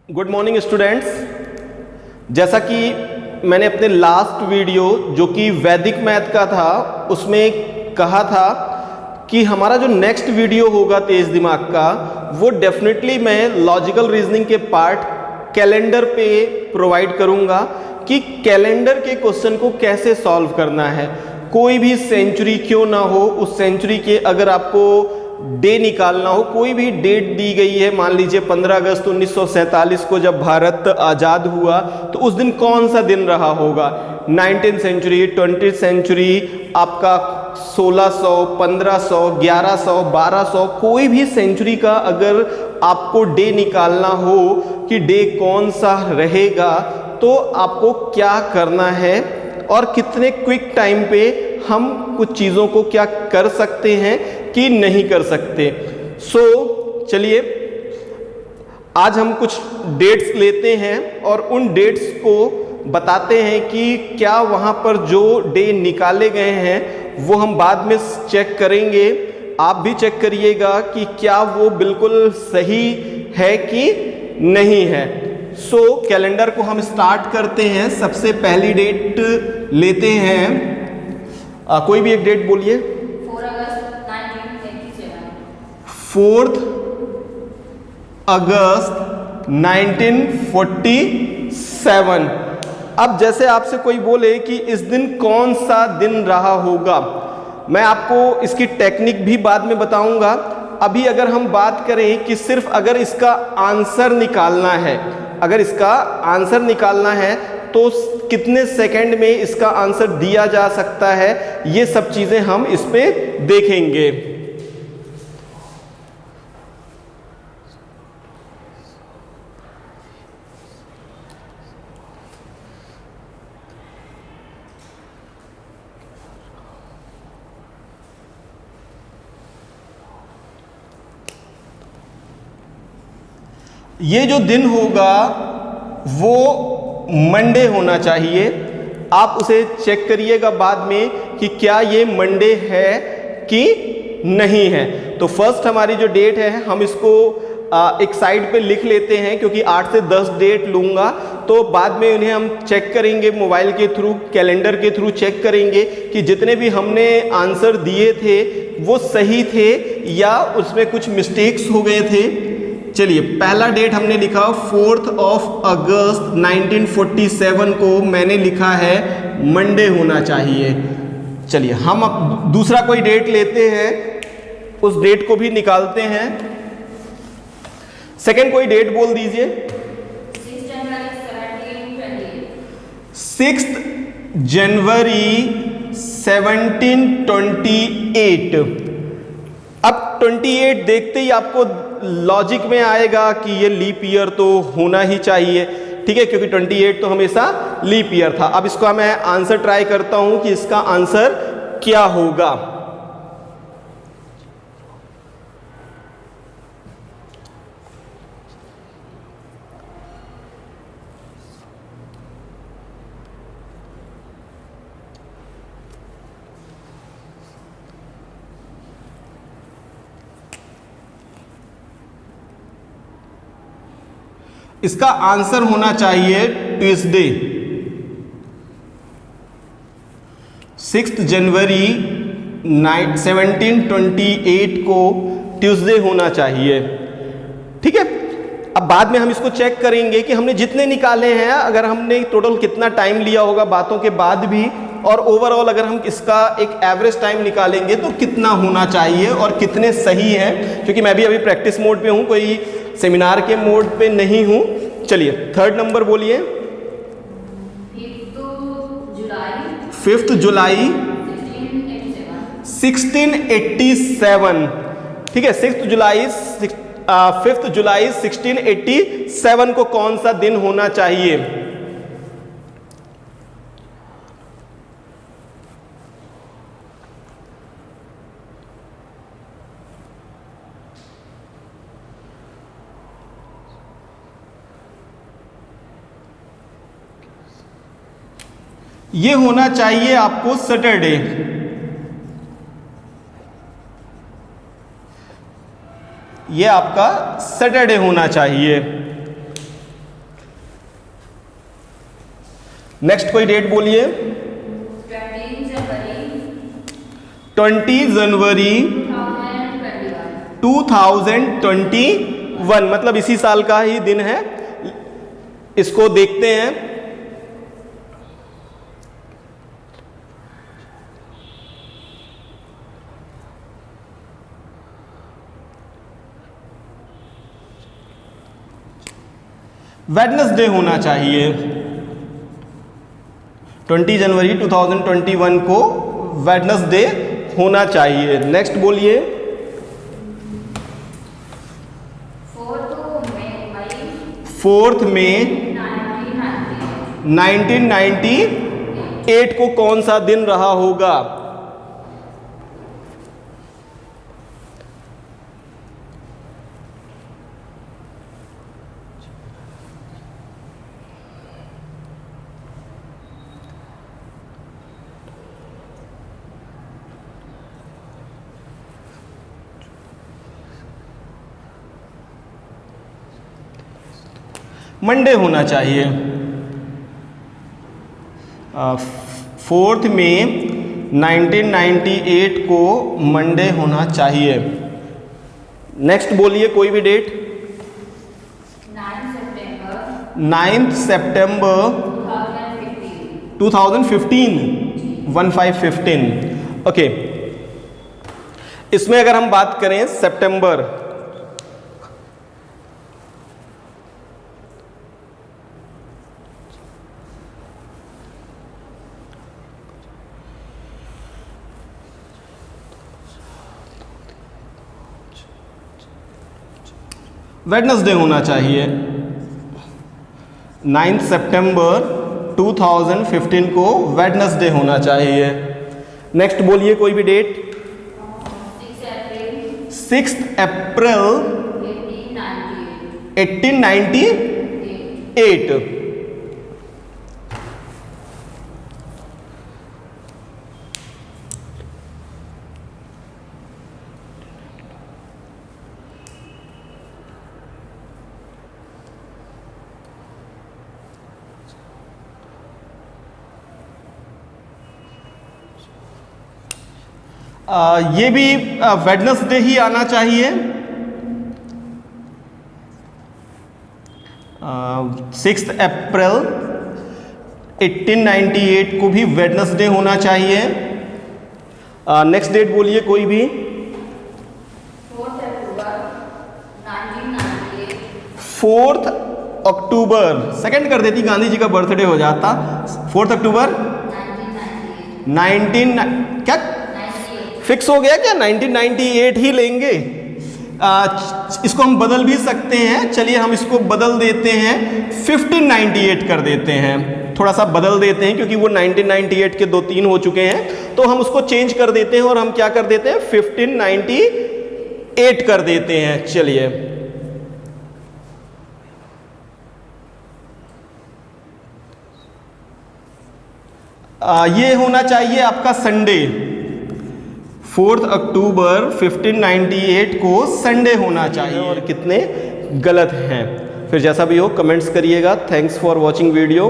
Good morning students. जैसा कि मैंने अपने लास्ट वीडियो जो कि वैदिक मैथ का था उसमें कहा था कि हमारा जो नेक्स्ट वीडियो होगा तेज दिमाग का वो डेफिनेटली मैं लॉजिकल रीजनिंग के पार्ट कैलेंडर पे प्रोवाइड करूंगा कि कैलेंडर के क्वेश्चन को कैसे सॉल्व करना है। कोई भी सेंचुरी क्यों ना हो, उस सेंचुरी के अगर आपको डे निकालना हो, कोई भी डेट दी गई है, मान लीजिए 15 अगस्त 1947 को जब भारत आज़ाद हुआ तो उस दिन कौन सा दिन रहा होगा। 19th सेंचुरी, 20th सेंचुरी, आपका 1600, 1500, 1100, 1200, कोई भी सेंचुरी का अगर आपको डे निकालना हो कि डे कौन सा रहेगा तो आपको क्या करना है और कितने क्विक टाइम पे हम कुछ चीज़ों को क्या कर सकते हैं कि नहीं कर सकते। चलिए आज हम कुछ डेट्स लेते हैं और उन डेट्स को बताते हैं कि क्या वहाँ पर जो डे निकाले गए हैं वो हम बाद में चेक करेंगे। आप भी चेक करिएगा कि क्या वो बिल्कुल सही है कि नहीं है। कैलेंडर को हम स्टार्ट करते हैं। सबसे पहली डेट लेते हैं, कोई भी एक डेट बोलिए। 4 अगस्त 1947। अब जैसे आपसे कोई बोले कि इस दिन कौन सा दिन रहा होगा, मैं आपको इसकी टेक्निक भी बाद में बताऊंगा। अभी अगर हम बात करें कि सिर्फ अगर इसका आंसर निकालना है, अगर इसका आंसर निकालना है तो कितने सेकंड में इसका आंसर दिया जा सकता है, ये सब चीजें हम इस पे देखेंगे। ये जो दिन होगा वो मंडे होना चाहिए। आप उसे चेक करिएगा बाद में कि क्या ये मंडे है कि नहीं है। तो फर्स्ट हमारी जो डेट है हम इसको एक साइड पे लिख लेते हैं, क्योंकि 8 से 10 डेट लूँगा तो बाद में उन्हें हम चेक करेंगे मोबाइल के थ्रू, कैलेंडर के थ्रू चेक करेंगे कि जितने भी हमने आंसर दिए थे वो सही थे या उसमें कुछ मिस्टेक्स हो गए थे। चलिए पहला डेट हमने लिखा 4 अगस्त 1947 को मैंने लिखा है मंडे होना चाहिए। चलिए हम अब दूसरा कोई डेट लेते हैं, उस डेट को भी निकालते हैं। सेकंड कोई डेट बोल दीजिए। 6 जनवरी 1728। अब 28 देखते ही आपको लॉजिक में आएगा कि ये लीप ईयर तो होना ही चाहिए, ठीक है, क्योंकि 28 तो हमेशा लीप ईयर था। अब इसका मैं आंसर ट्राई करता हूं कि इसका आंसर क्या होगा। इसका आंसर होना चाहिए ट्यूसडे। 6 जनवरी 1728 को ट्यूसडे होना चाहिए, ठीक है। अब बाद में हम इसको चेक करेंगे कि हमने जितने निकाले हैं, अगर हमने टोटल कितना टाइम लिया होगा बातों के बाद भी, और ओवरऑल अगर हम इसका एक एवरेज टाइम निकालेंगे तो कितना होना चाहिए और कितने सही है। क्योंकि मैं भी अभी प्रैक्टिस मोड पे हूँ, कोई सेमिनार के मोड पे नहीं हूँ। चलिए थर्ड नंबर बोलिए। 5 जुलाई 1687, ठीक है। 5 जुलाई 1687 को कौन सा दिन होना चाहिए। ये होना चाहिए आपको सैटरडे। ये आपका सैटरडे होना चाहिए। नेक्स्ट कोई डेट बोलिए। 20 जनवरी 2021, मतलब इसी साल का ही दिन है। इसको देखते हैं। वेडनेसडे होना चाहिए। 20 जनवरी 2021 को वेडनेसडे होना चाहिए। नेक्स्ट बोलिए। 4 मई 1998 को कौन सा दिन रहा होगा? मंडे होना चाहिए। 4 मई 1998 को मंडे होना चाहिए। नेक्स्ट बोलिए कोई भी डेट। 9 सितंबर 2015, 1515। ओके, इसमें अगर हम बात करें सितंबर, वेडनेसडे होना चाहिए। 9 सितंबर 2015 को वेडनेसडे होना चाहिए। नेक्स्ट बोलिए कोई भी डेट। 6 अप्रैल 1898। ये भी वेडनेसडे ही आना चाहिए। 6 अप्रैल 1898 को भी वेडनेसडे होना चाहिए। नेक्स्ट डेट बोलिए कोई भी। 4 अक्टूबर, सेकंड कर देती, गांधी जी का बर्थडे हो जाता। 4 अक्टूबर 19 क्या फिक्स हो गया क्या? 1998 ही लेंगे। इसको हम बदल भी सकते हैं। चलिए हम इसको बदल देते हैं, 1598 कर देते हैं। थोड़ा सा बदल देते हैं क्योंकि वो 1998 के 2-3 हो चुके हैं, तो हम उसको चेंज कर देते हैं और हम क्या कर देते हैं, 1598 कर देते हैं। चलिए ये होना चाहिए आपका संडे। 4 अक्टूबर 1598 को संडे होना चाहिए। और कितने गलत हैं, फिर जैसा भी हो कमेंट्स करिएगा। Thanks for watching video.